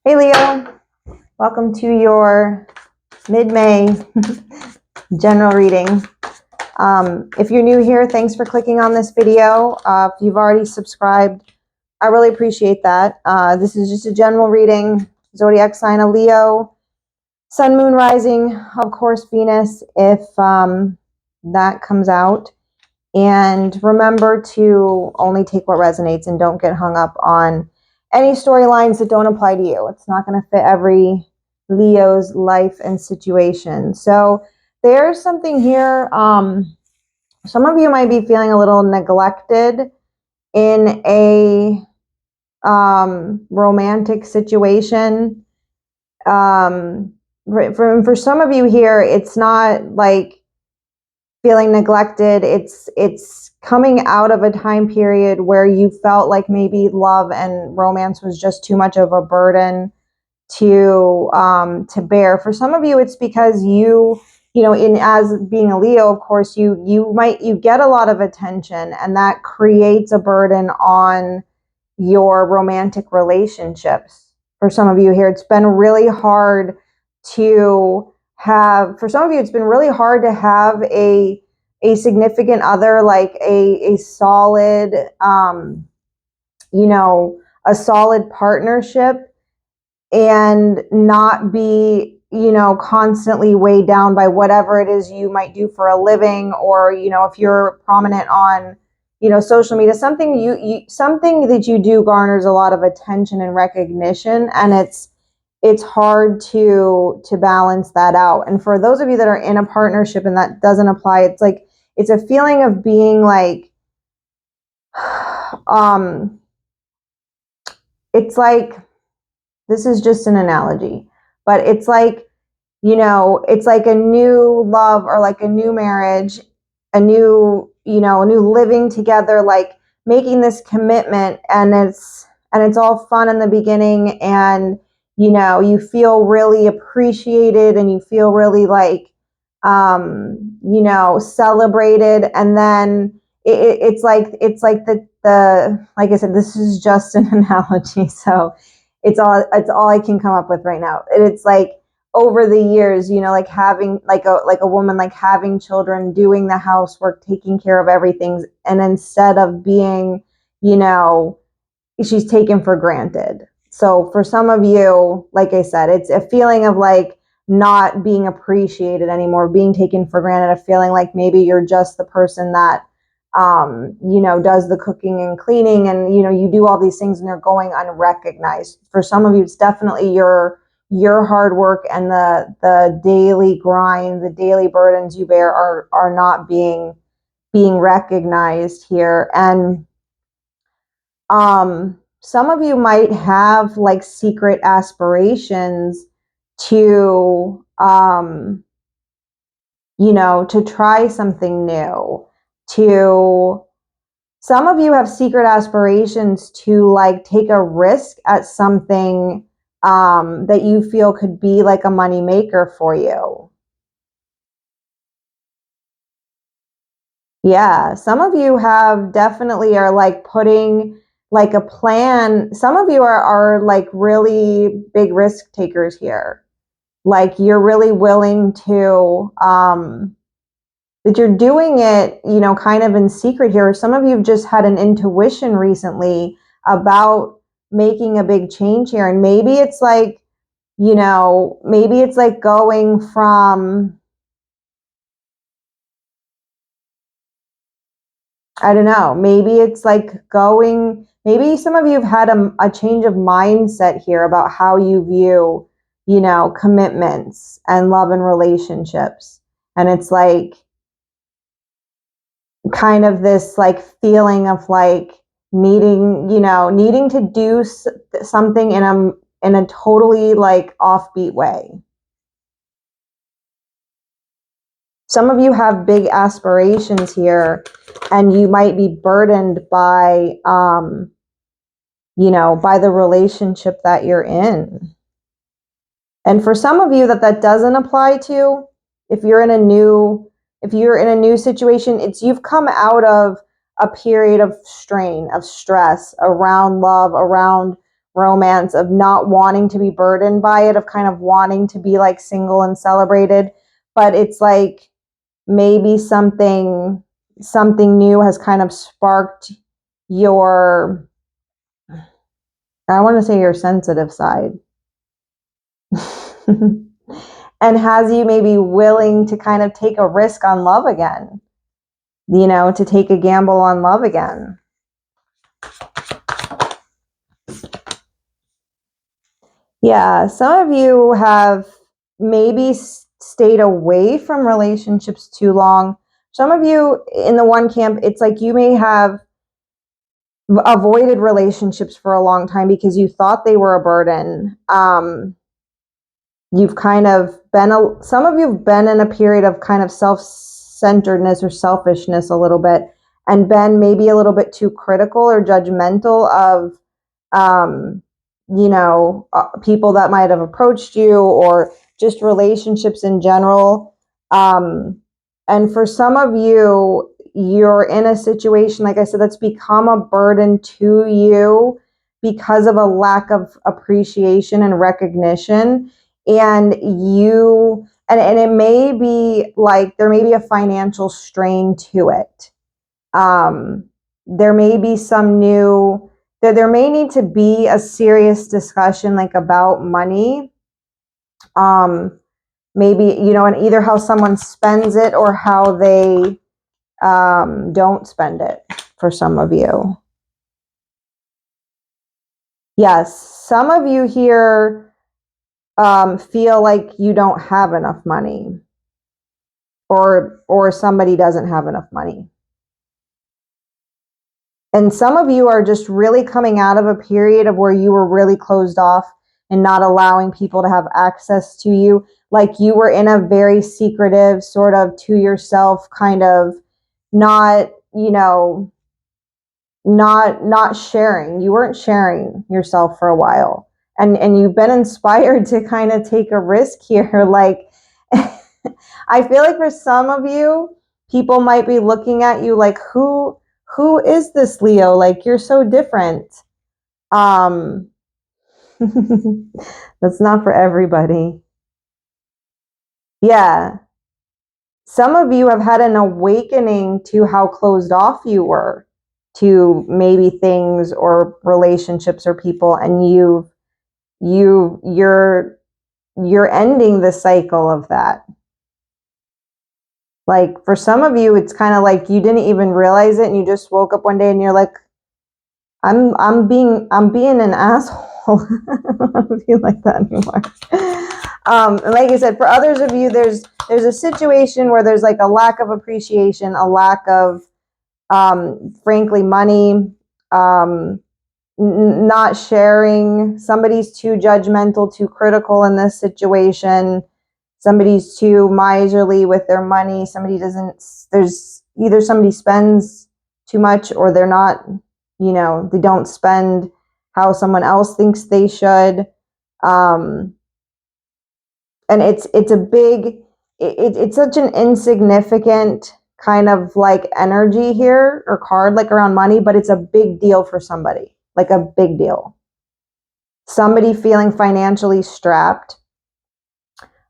Hey Leo, welcome to your mid-May general reading. If you're new here, thanks for clicking on this video. If you've already subscribed, I really appreciate that. This is just a general reading, zodiac sign of Leo, sun, moon, rising, of course, Venus, if that comes out. And remember to only take what resonates and don't get hung up on any storylines that don't apply to you. It's not going to fit every Leo's life and situation. So there's something here. Some of you might be feeling a little neglected in a romantic situation. For some of you here, it's not like feeling neglected. It's coming out of a time period where you felt like maybe love and romance was just too much of a burden to bear. For some of you, it's because you know, as being a Leo, of course, you get a lot of attention, and that creates a burden on your romantic relationships. For some of you here, it's been really hard to have, for some of you, it's been really hard to have a significant other, like a solid, a solid partnership, and not be, constantly weighed down by whatever it is you might do for a living, or, if you're prominent on, social media, something something that you do garners a lot of attention and recognition, and it's hard to balance that out. And for those of you that are in a partnership and that doesn't apply, it's like, it's a feeling of being like, it's like, this is just an analogy, but it's like, it's like a new love, or like a new marriage, a new living together, like making this commitment, and it's all fun in the beginning, and you feel really appreciated, and you feel really like celebrated, and then it's like the like I said, this is just an analogy, so it's all I can come up with right now. And it's like, over the years, like having like a woman, like having children, doing the housework, taking care of everything, and instead of being, she's taken for granted. So for some of you, like I said, it's a feeling of like not being appreciated anymore, being taken for granted, a feeling like maybe you're just the person that does the cooking and cleaning, and you do all these things and they're going unrecognized. For some of you, it's definitely your hard work and the daily grind, the daily burdens you bear are not being recognized here. And some of you might have like secret aspirations to to try something new. Some of you have secret aspirations to like take a risk at something that you feel could be like a money maker for you. Yeah, some of you have definitely are like putting like a plan. Some of you are like really big risk takers here. Like you're really willing to that you're doing it, kind of in secret here. Some of you have just had an intuition recently about making a big change here. And maybe it's like, maybe it's like going from, I don't know, maybe it's like maybe some of you have had a change of mindset here about how you view, commitments and love and relationships. And it's like, kind of this like feeling of like needing to do something in a totally like offbeat way. Some of you have big aspirations here, and you might be burdened by by the relationship that you're in. And for some of you that doesn't apply to, if you're in a new situation, it's you've come out of a period of strain, of stress around love, around romance, of not wanting to be burdened by it, of kind of wanting to be like single and celebrated. But it's like maybe something new has kind of sparked your, I want to say, your sensitive side. And has you maybe willing to kind of take a risk on love again, to take a gamble on love again. Yeah, some of you have maybe stayed away from relationships too long. Some of you in the one camp, it's like you may have avoided relationships for a long time because you thought they were a burden. You've kind of been, some of you have been in a period of kind of self-centeredness or selfishness a little bit, and been maybe a little bit too critical or judgmental of, people that might have approached you, or just relationships in general. And for some of you, you're in a situation, like I said, that's become a burden to you because of a lack of appreciation and recognition. And and it may be like there may be a financial strain to it. There may be there may need to be a serious discussion like about money. Maybe, and either how someone spends it or how they don't spend it for some of you. Yes, some of you here feel like you don't have enough money, or somebody doesn't have enough money. And some of you are just really coming out of a period of where you were really closed off and not allowing people to have access to you. Like you were in a very secretive, sort of to yourself kind of, not sharing. You weren't sharing yourself for a while. And you've been inspired to kind of take a risk here. Like, I feel like for some of you, people might be looking at you like, who is this Leo? Like, you're so different. That's not for everybody. Yeah. Some of you have had an awakening to how closed off you were to maybe things or relationships or people, and you're ending the cycle of that. Like for some of you, it's kind of like you didn't even realize it, and you just woke up one day and you're like, I'm being an asshole. I don't feel like that anymore. And like I said, for others of you, there's a situation where there's like a lack of appreciation, a lack of, frankly, money, not sharing. Somebody's too judgmental, too critical in this situation. Somebody's too miserly with their money. There's either somebody spends too much, or they're not, they don't spend how someone else thinks they should. And it's such an insignificant kind of like energy here or card, like around money, but it's a big deal for somebody, like a big deal. Somebody feeling financially strapped,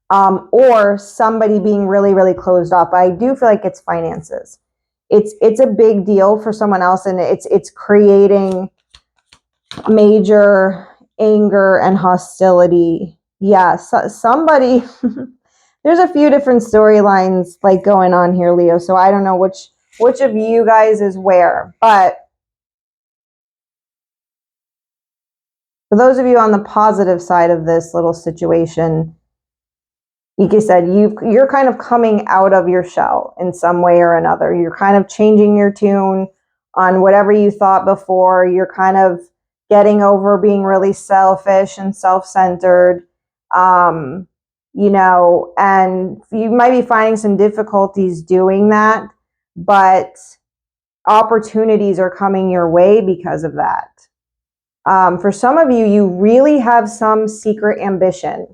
or somebody being really, really closed off. But I do feel like it's finances. It's a big deal for someone else, and it's creating major anger and hostility. Yeah, somebody. There's a few different storylines like going on here, Leo. So I don't know which of you guys is where, but for those of you on the positive side of this little situation, like I said, you're kind of coming out of your shell in some way or another. You're kind of changing your tune on whatever you thought before. You're kind of getting over being really selfish and self-centered, and you might be finding some difficulties doing that, but opportunities are coming your way because of that. For some of you, you really have some secret ambition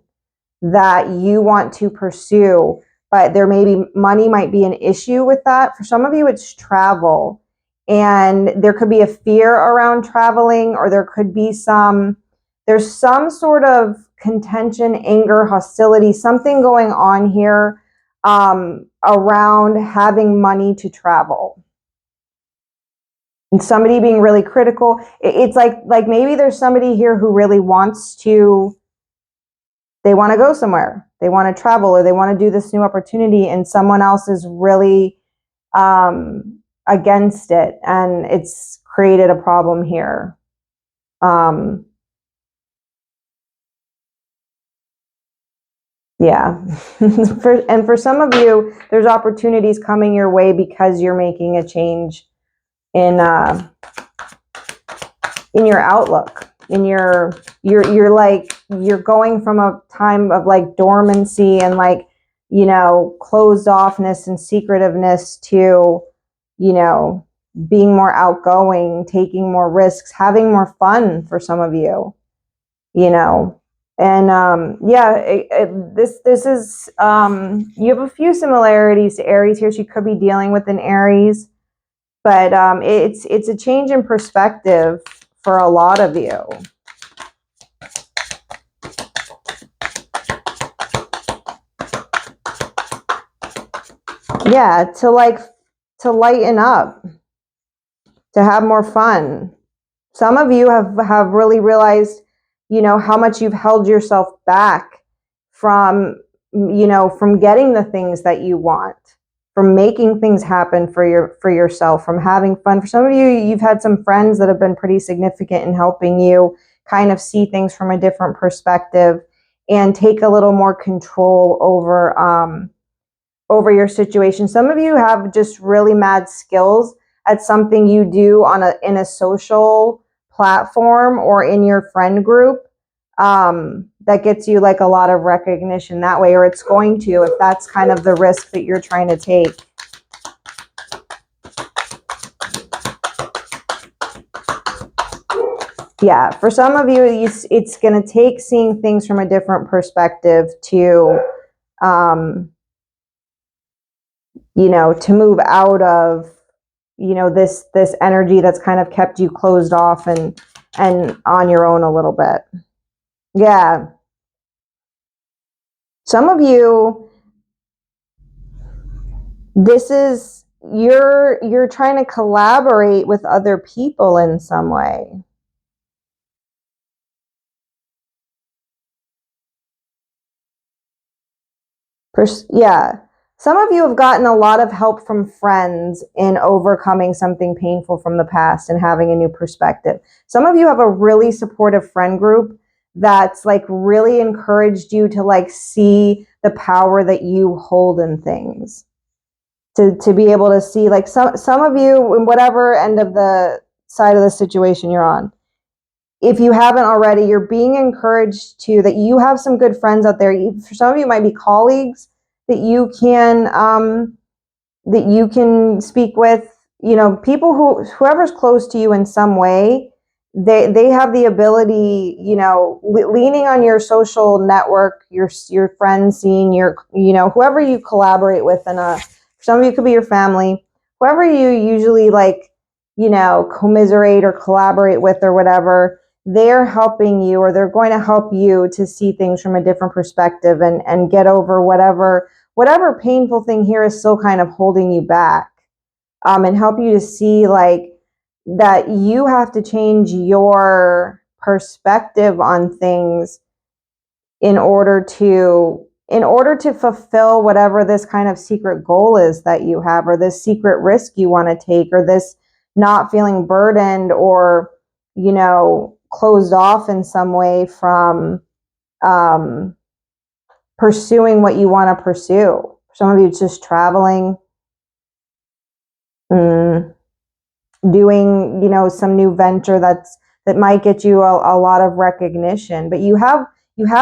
that you want to pursue, but money might be an issue with that. For some of you, it's travel, and there could be a fear around traveling, or there could be some there's some sort of contention, anger, hostility, something going on here around having money to travel. And somebody being really critical. It's like maybe there's somebody here who really wants to, they want to go somewhere, they want to travel, or they want to do this new opportunity, and someone else is really against it, and it's created a problem here. Yeah. For some of you, there's opportunities coming your way because you're making a change in your outlook, in you're like, you're going from a time of like dormancy and like, you know, closed offness and secretiveness to, you know, being more outgoing, taking more risks, having more fun for some of you, you know. And yeah, this is you have a few similarities to Aries here. She could be dealing with an Aries, but it's a change in perspective for a lot of you. Yeah, to lighten up, to have more fun. Some of you have really realized, you know, how much you've held yourself back from, you know, from getting the things that you want, from making things happen for yourself, from having fun. For some of you, you've had some friends that have been pretty significant in helping you kind of see things from a different perspective and take a little more control over your situation. Some of you have just really mad skills at something you do in a social platform or in your friend group, that gets you like a lot of recognition that way, or it's going to, if that's kind of the risk that you're trying to take. Yeah, for some of you, it's going to take seeing things from a different perspective to, you know, to move out of, you know, this energy that's kind of kept you closed off and on your own a little bit. Yeah. Some of you, this is, you're trying to collaborate with other people in some way. Yeah. Some of you have gotten a lot of help from friends in overcoming something painful from the past and having a new perspective. Some of you have a really supportive friend group that's like really encouraged you to like see the power that you hold in things. To be able to see, like, some of you in whatever end of the side of the situation you're on, if you haven't already, you're being encouraged to, that you have some good friends out there. For some of you, it might be colleagues that you can speak with. You know, people whoever's close to you in some way, they have the ability, you know, leaning on your social network, your friends, seeing your, you know, whoever you collaborate with, and some of you could be your family, whoever you usually like, you know, commiserate or collaborate with or whatever, they're helping you, or they're going to help you to see things from a different perspective and get over whatever painful thing here is still kind of holding you back, and help you to see like that you have to change your perspective on things in order to fulfill whatever this kind of secret goal is that you have, or this secret risk you want to take, or this not feeling burdened or, you know, closed off in some way from pursuing what you want to pursue. Some of you, it's just traveling, doing, you know, some new venture that might get you a lot of recognition, but you have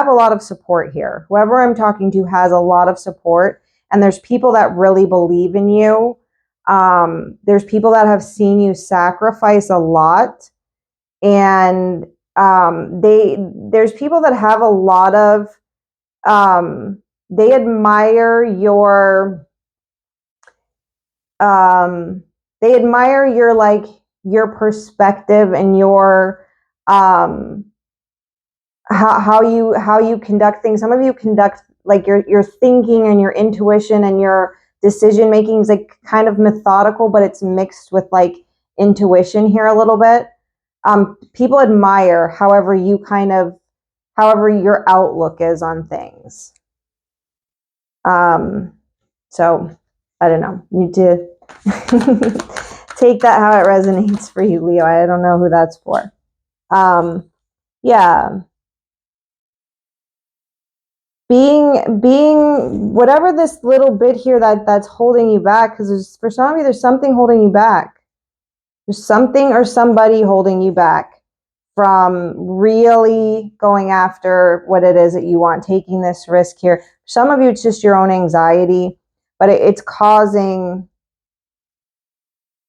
a lot of support here. Whoever I'm talking to has a lot of support, and there's people that really believe in you. There's people that have seen you sacrifice a lot, and there's people that have a lot of, they admire your, they admire your, like, your perspective and your, how you conduct things. Some of you conduct like your thinking and your intuition and your decision making is like kind of methodical, but it's mixed with like intuition here a little bit. People admire however your outlook is on things. So I don't know. You need to take that how it resonates for you, Leo. I don't know who that's for. Yeah. Being whatever this little bit here that's holding you back, because for some of you there's something holding you back. There's something or somebody holding you back from really going after what it is that you want, taking this risk here. Some of you it's just your own anxiety, but it's causing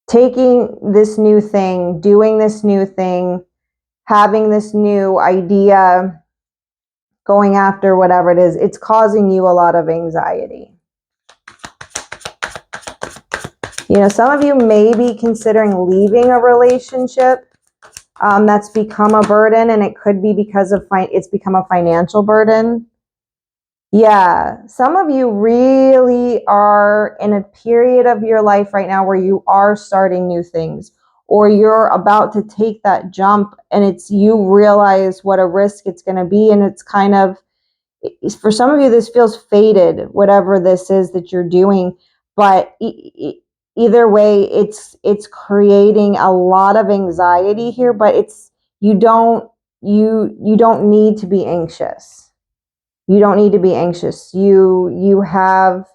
taking this new thing, doing this new thing, having this new idea, going after whatever it is, it's causing you a lot of anxiety. You know, some of you may be considering leaving a relationship that's become a burden, and it could be because of it's become a financial burden. Yeah, some of you really are in a period of your life right now where you are starting new things, or you're about to take that jump, and it's you realize what a risk it's going to be, and it's kind of, for some of you this feels fated, whatever this is that you're doing, but either way it's creating a lot of anxiety here, but you don't need to be anxious. You don't need to be anxious. You have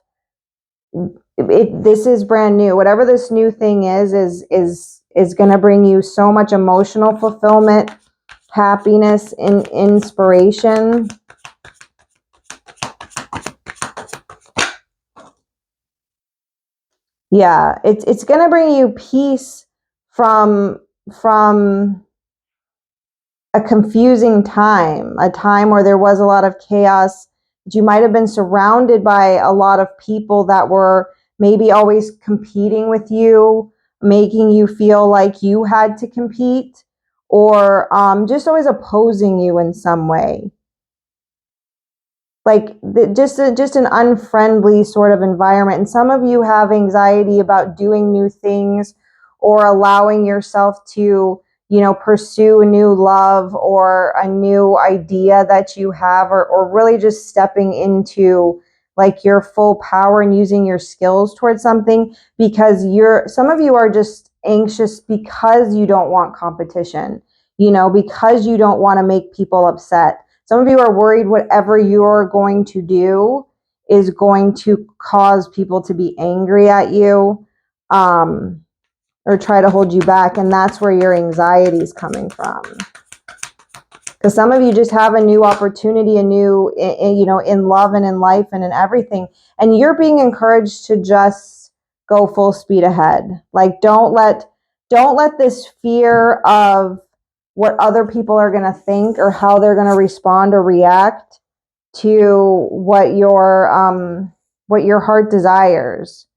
it. This is brand new. Whatever this new thing is going to bring you so much emotional fulfillment, happiness, and inspiration. Yeah, it's going to bring you peace from a confusing time, a time where there was a lot of chaos. You might have been surrounded by a lot of people that were maybe always competing with you, making you feel like you had to compete, or just always opposing you in some way. Like just an unfriendly sort of environment. And some of you have anxiety about doing new things or allowing yourself to, you know, pursue a new love or a new idea that you have, or really just stepping into like your full power and using your skills towards something, because some of you are just anxious because you don't want competition, you know, because you don't want to make people upset. Some of you are worried whatever you're going to do is going to cause people to be angry at you, or try to hold you back. And that's where your anxiety is coming from. Because some of you just have a new opportunity, you know, in love and in life and in everything. And you're being encouraged to just go full speed ahead. Like, don't let this fear of what other people are going to think or how they're going to respond or react to what your heart desires.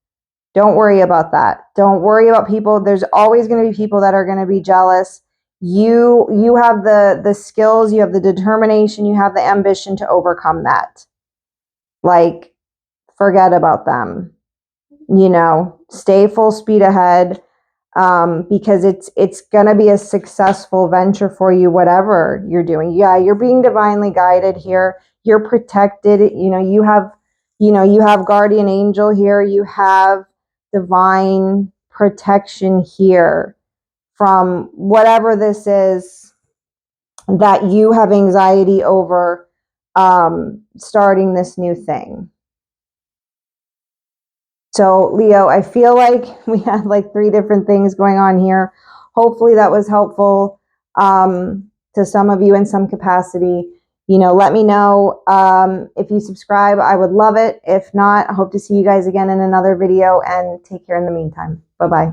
Don't worry about that. Don't worry about people. There's always going to be people that are going to be jealous. You have the skills, you have the determination, you have the ambition to overcome that. Like, forget about them. You know, stay full speed ahead. Because it's gonna be a successful venture for you, whatever you're doing. Yeah, you're being divinely guided here. You're protected. You have guardian angel here. You have divine protection here from whatever this is that you have anxiety over, starting this new thing. So Leo, I feel like we had like 3 different things going on here. Hopefully that was helpful to some of you in some capacity. You know, let me know if you subscribe. I would love it. If not, I hope to see you guys again in another video, and take care in the meantime. Bye-bye.